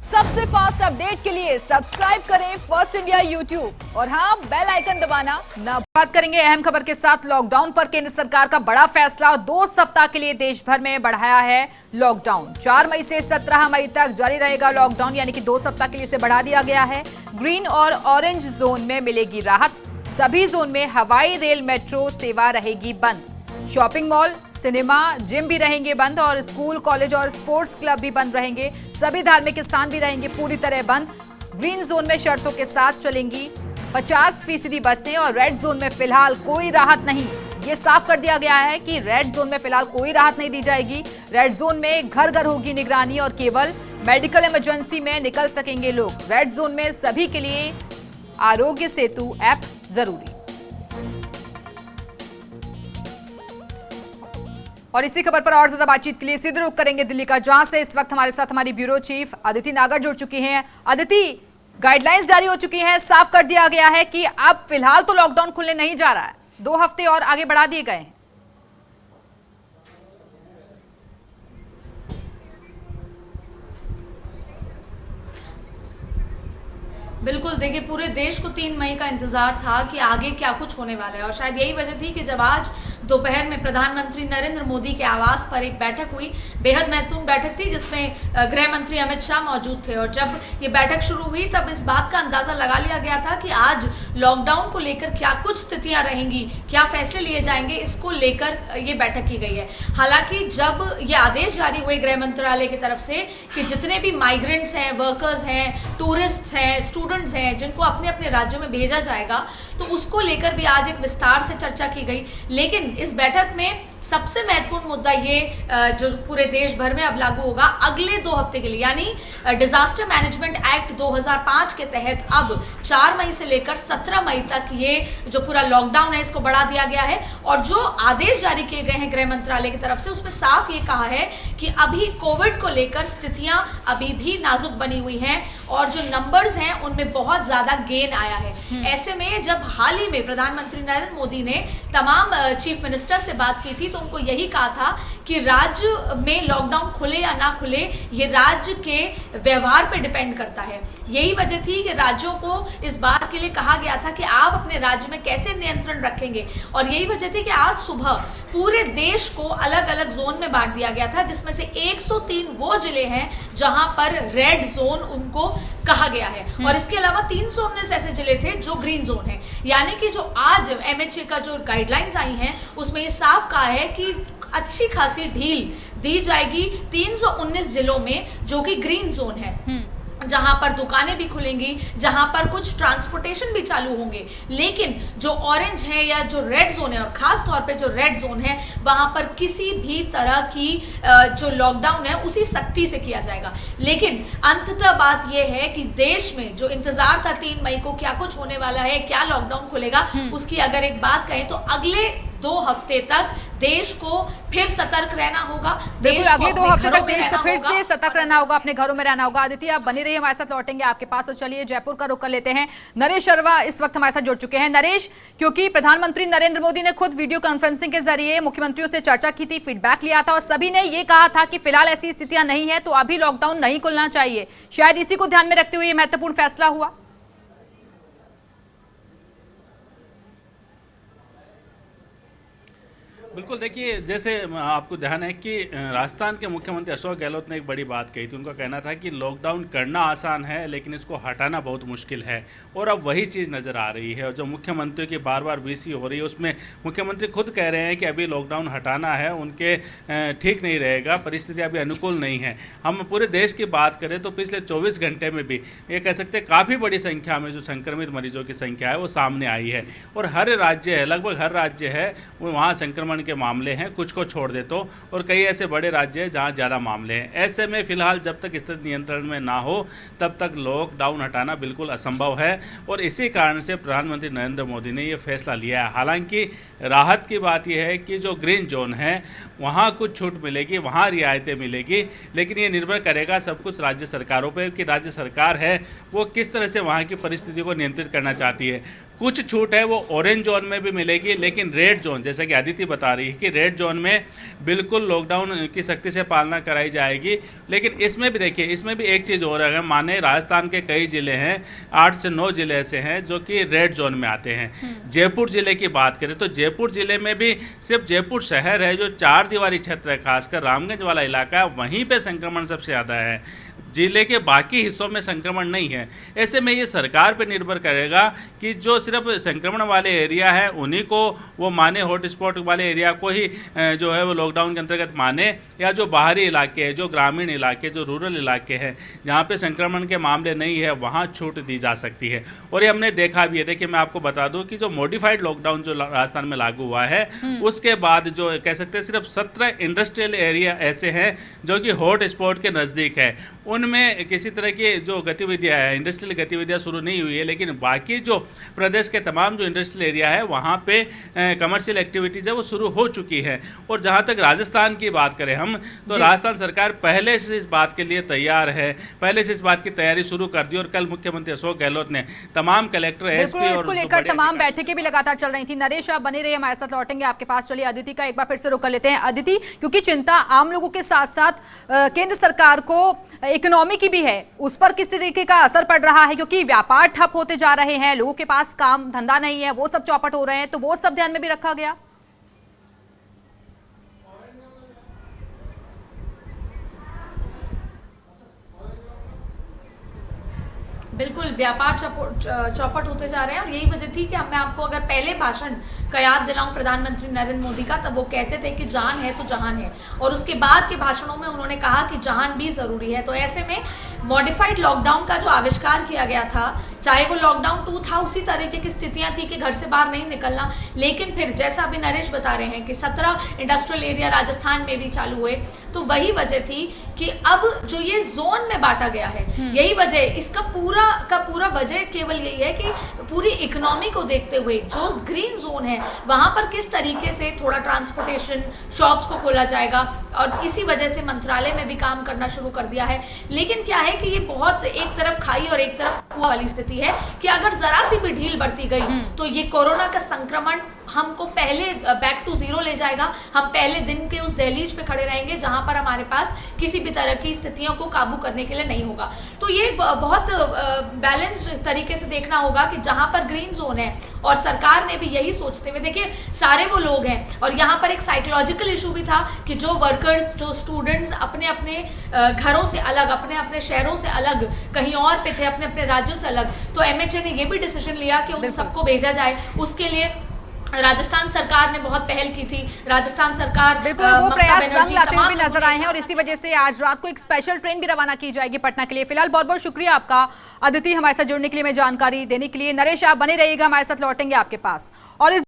सबसे fast update के लिए सब्सक्राइब करें फर्स्ट इंडिया यूट्यूब और हाँ, बेल आइकन दबाना ना। बात करेंगे अहम खबर के साथ। लॉकडाउन पर केंद्र सरकार का बड़ा फैसला। 2 सप्ताह के लिए देश भर में बढ़ाया है लॉकडाउन। 4 मई से 17 मई तक जारी रहेगा लॉकडाउन, यानी कि 2 सप्ताह के लिए इसे बढ़ा दिया गया है। ग्रीन और ऑरेंज जोन में मिलेगी राहत। सभी जोन में हवाई, रेल, मेट्रो सेवा रहेगी बंद। शॉपिंग मॉल, सिनेमा, जिम भी रहेंगे बंद और स्कूल, कॉलेज और स्पोर्ट्स क्लब भी बंद रहेंगे। सभी धार्मिक स्थान भी रहेंगे पूरी तरह बंद। ग्रीन जोन में शर्तों के साथ चलेंगी 50% बसें और रेड जोन में फिलहाल कोई राहत नहीं। ये साफ कर दिया गया है कि रेड जोन में फिलहाल कोई राहत नहीं दी जाएगी। रेड जोन में घर घर होगी निगरानी और केवल मेडिकल इमरजेंसी में निकल सकेंगे लोग। रेड जोन में सभी के लिए आरोग्य सेतु ऐप जरूरी। और इसी खबर पर और ज्यादा बातचीत के लिए सीधे रुख करेंगे दिल्ली का, जहां से इस वक्त हमारे साथ हमारी ब्यूरो चीफ अदिति नागर जुड़ चुकी हैं। अदिति, गाइडलाइंस जारी हो चुकी हैं, साफ कर दिया गया है कि अब फिलहाल तो लॉकडाउन खुलने नहीं जा रहा है, 2 हफ्ते और आगे बढ़ा दिए गए हैं। बिल्कुल, देखिए पूरे देश को 3 मई का इंतजार था कि आगे क्या कुछ होने वाला है और शायद यही वजह थी कि जब आज दोपहर में प्रधानमंत्री नरेंद्र मोदी के आवास पर एक बैठक हुई। बेहद महत्वपूर्ण बैठक थी जिसमें गृह मंत्री अमित शाह मौजूद थे और जब ये बैठक शुरू हुई तब इस बात का अंदाजा लगा लिया गया था कि आज लॉकडाउन को लेकर क्या कुछ स्थितियां रहेंगी, क्या फैसले लिए जाएंगे, इसको लेकर ये बैठक की गई है। हालांकि जब ये आदेश जारी हुए गृह मंत्रालय की तरफ से कि जितने भी माइग्रेंट्स हैं, वर्कर्स हैं, टूरिस्ट हैं, स्टूडेंट्स हैं, जिनको अपने अपने राज्यों में भेजा जाएगा, तो उसको लेकर भी आज एक विस्तार से चर्चा की गई। लेकिन इस बैठक में सबसे महत्वपूर्ण मुद्दा ये जो पूरे देश भर में अब लागू होगा अगले 2 हफ्ते के लिए, यानी डिजास्टर मैनेजमेंट एक्ट 2005 के तहत अब 4 मई से लेकर 17 मई तक ये जो पूरा लॉकडाउन है इसको बढ़ा दिया गया है। और जो आदेश जारी किए गए हैं गृह मंत्रालय की तरफ से उसमें साफ ये कहा है कि अभी कोविड को लेकर स्थितियां अभी भी नाजुक बनी हुई हैं और जो नंबर्स हैं उनमें बहुत ज्यादा गेन आया है। ऐसे में जब हाल ही में प्रधानमंत्री नरेंद्र मोदी ने तमाम चीफ मिनिस्टर से बात की थी तो उनको यही कहा था कि राज्य में लॉकडाउन खुले या ना खुले ये राज्य के व्यवहार पे डिपेंड करता है। यही वजह थी कि राज्यों को इस बात के लिए कहा गया था कि आप अपने राज्य में कैसे नियंत्रण रखेंगे और यही वजह थी कि आज सुबह पूरे देश को अलग अलग जोन में बांट दिया गया था, जिसमें से 103 वो जिले हैं जहां पर रेड जोन उनको कहा गया है और इसके अलावा 319 ऐसे जिले थे जो ग्रीन जोन है। यानी कि जो आज एमएचए का जो गाइडलाइंस आई हैं उसमें ये साफ कहा है कि अच्छी खासी ढील दी जाएगी 319 जिलों में जो कि ग्रीन जोन है, जहां पर दुकानें भी खुलेंगी, जहां पर कुछ ट्रांसपोर्टेशन भी चालू होंगे। लेकिन जो ऑरेंज है या जो रेड जोन है और खास तौर पे जो रेड जोन है वहां पर किसी भी तरह की जो लॉकडाउन है उसी सख्ती से किया जाएगा। लेकिन अंततः बात यह है कि देश में जो इंतजार था 3 मई को क्या कुछ होने वाला है, क्या लॉकडाउन खुलेगा, उसकी अगर एक बात कहें तो अगले 2 हफ्ते तक देश को फिर सतर्क रहना होगा। बिल्कुल, अगले 2 हफ्ते तक देश को फिर से सतर्क रहना होगा, अपने घरों में रहना होगा। आदित्य, आप बनी रहिए, हमारे साथ लौटेंगे आपके पास। और चलिए जयपुर का रुख कर लेते हैं। नरेश शर्मा इस वक्त हमारे साथ जुड़ चुके हैं। नरेश, क्योंकि प्रधानमंत्री नरेंद्र मोदी ने खुद वीडियो कॉन्फ्रेंसिंग के जरिए मुख्यमंत्रियों से चर्चा की थी, फीडबैक लिया था और सभी ने ये कहा था कि फिलहाल ऐसी स्थितियां नहीं है तो अभी लॉकडाउन नहीं खुलना चाहिए। शायद इसी को ध्यान में रखते हुए ये महत्वपूर्ण फैसला हुआ। बिल्कुल, देखिए जैसे आपको ध्यान है कि राजस्थान के मुख्यमंत्री अशोक गहलोत ने एक बड़ी बात कही थी। उनका कहना था कि लॉकडाउन करना आसान है लेकिन इसको हटाना बहुत मुश्किल है और अब वही चीज़ नज़र आ रही है। और जो मुख्यमंत्रियों की बार बार वीसी हो रही है उसमें मुख्यमंत्री खुद कह रहे हैं कि अभी लॉकडाउन हटाना है, उनके ठीक नहीं रहेगा, परिस्थिति अभी अनुकूल नहीं है। हम पूरे देश की बात करें तो पिछले 24 घंटे में भी ये कह सकते हैं काफ़ी बड़ी संख्या में जो संक्रमित मरीजों की संख्या है वो सामने आई है और हर राज्य है, लगभग हर राज्य है वहाँ संक्रमण के मामले हैं, कुछ को छोड़ दे तो, और कई ऐसे बड़े राज्य हैं जहां ज़्यादा मामले हैं। ऐसे में फिलहाल जब तक स्थिति नियंत्रण में ना हो तब तक लॉकडाउन हटाना बिल्कुल असंभव है और इसी कारण से प्रधानमंत्री नरेंद्र मोदी ने ये फैसला लिया है। हालांकि राहत की बात यह है कि जो ग्रीन जोन है वहाँ कुछ छूट मिलेगी, वहाँ रियायतें मिलेगी, लेकिन ये निर्भर करेगा सब कुछ राज्य सरकारों पर कि राज्य सरकार है वो किस तरह से वहाँ की परिस्थिति को नियंत्रित करना चाहती है। कुछ छूट है वो ऑरेंज जोन में भी मिलेगी, लेकिन रेड जोन जैसा कि अदिति बता रही है कि रेड जोन में बिल्कुल लॉकडाउन की सख्ती से पालना कराई जाएगी। लेकिन इसमें भी देखिए, इसमें भी एक चीज़ हो रहा है, माने राजस्थान के कई ज़िले हैं, 8 से 9 ज़िले ऐसे हैं जो कि रेड जोन में आते हैं। जयपुर ज़िले की बात करें तो जयपुर ज़िले में भी सिर्फ जयपुर शहर है जो 4 दीवारी क्षेत्र है, खासकर रामगंज वाला इलाका है, वहीं पे संक्रमण सबसे ज़्यादा है। जिले के बाकी हिस्सों में संक्रमण नहीं है। ऐसे में ये सरकार पर निर्भर करेगा कि जो सिर्फ संक्रमण वाले एरिया है उन्हीं को वो माने, हॉट स्पॉट वाले एरिया को ही जो है वो लॉकडाउन के अंतर्गत माने, या जो बाहरी इलाके हैं, जो ग्रामीण इलाके, जो रूरल इलाके हैं जहाँ पे संक्रमण के मामले नहीं है, वहाँ छूट दी जा सकती है। और ये हमने देखा भी है। देखिए, मैं आपको बता दूँ कि जो मॉडिफाइड लॉकडाउन जो राजस्थान में लागू हुआ है उसके बाद जो कह सकते हैं सिर्फ 17 इंडस्ट्रियल एरिया ऐसे हैं जो कि हॉट स्पॉट के नज़दीक है, उनमें किसी तरह की जो गतिविधियां है, इंडस्ट्रियल गतिविधियां शुरू नहीं हुई है। लेकिन बाकी जो प्रदेश के तमाम जो इंडस्ट्रियल एरिया है वहाँ पे कमर्शियल एक्टिविटीज़ है वो शुरू हो चुकी है। और जहाँ तक राजस्थान की बात करें हम, तो राजस्थान सरकार पहले से इस बात के लिए तैयार है, पहले से इस बात की तैयारी शुरू कर दी। और कल मुख्यमंत्री अशोक गहलोत ने तमाम कलेक्टर, एसपी और इसको लेकर तमाम बैठकें भी लगातार चल रही थी। नरेश, आप बने रहिए, हमारे साथ लौटेंगे आपके पास। चलिए अदिति का एक बार फिर से रुक कर लेते हैं। अदिति, क्योंकि चिंता आम लोगों के साथ साथ केंद्र सरकार को इकोनॉमी की भी है, उस पर किस तरीके का असर पड़ रहा है? क्योंकि व्यापार ठप होते जा रहे हैं, लोगों के पास काम धंधा नहीं है, वो सब चौपट हो रहे हैं, तो वो सब ध्यान में भी रखा गया? बिल्कुल, व्यापार चौपट होते जा रहे हैं। और यही वजह थी कि मैं आपको अगर पहले भाषण का याद दिलाऊं प्रधानमंत्री नरेंद्र मोदी का, तब वो कहते थे कि जान है तो जहान है, और उसके बाद के भाषणों में उन्होंने कहा कि जहान भी जरूरी है। तो ऐसे में मॉडिफाइड लॉकडाउन का जो आविष्कार किया गया था, चाहे वो लॉकडाउन 2 था, उसी तरीके की स्थितियां थी कि घर से बाहर नहीं निकलना। लेकिन फिर जैसा अभी नरेश बता रहे हैं कि 17 इंडस्ट्रियल एरिया राजस्थान में भी चालू हुए, तो वही वजह थी कि अब जो ये जोन में बांटा गया है, यही वजह, इसका पूरा का पूरा वजह केवल यही है कि पूरी इकोनॉमी को देखते हुए जो ग्रीन जोन है वहां पर किस तरीके से थोड़ा ट्रांसपोर्टेशन, शॉप्स को खोला जाएगा। और इसी वजह से मंत्रालय में भी काम करना शुरू कर दिया है। लेकिन क्या है कि ये बहुत एक तरफ खाई और एक तरफ कुआं वाली स्थिति है कि अगर जरा सी भी ढील बढ़ती गई तो ये कोरोना का संक्रमण हमको पहले बैक टू जीरो ले जाएगा। हम पहले दिन के उस दहलीज पे खड़े रहेंगे जहां पर हमारे पास किसी भी तरह की स्थितियों को काबू करने के लिए नहीं होगा। तो ये बहुत बैलेंस्ड तरीके से देखना होगा कि जहां पर ग्रीन जोन है, और सरकार ने भी यही सोचते हुए, देखिए सारे वो लोग हैं, और यहाँ पर एक साइकोलॉजिकल इशू भी था कि जो वर्कर्स, जो स्टूडेंट्स अपने अपने घरों से अलग, अपने अपने शहरों से अलग, कहीं और पे थे, अपने अपने राज्यों से अलग, तो एमएचए ने ये भी डिसीजन लिया कि उन सबको भेजा जाए। उसके लिए राजस्थान सरकार ने बहुत पहल की थी। राजस्थान सरकार बिल्कुल वो प्रयास रंग लाते हुए भी नजर आए हैं, और इसी वजह से आज रात को एक स्पेशल ट्रेन भी रवाना की जाएगी पटना के लिए। फिलहाल बहुत बहुत शुक्रिया आपका अदिति, हमारे साथ जुड़ने के लिए, मैं जानकारी देने के लिए। नरेश, आप बने रहिएगा, हमारे साथ लौटेंगे आपके पास। और इस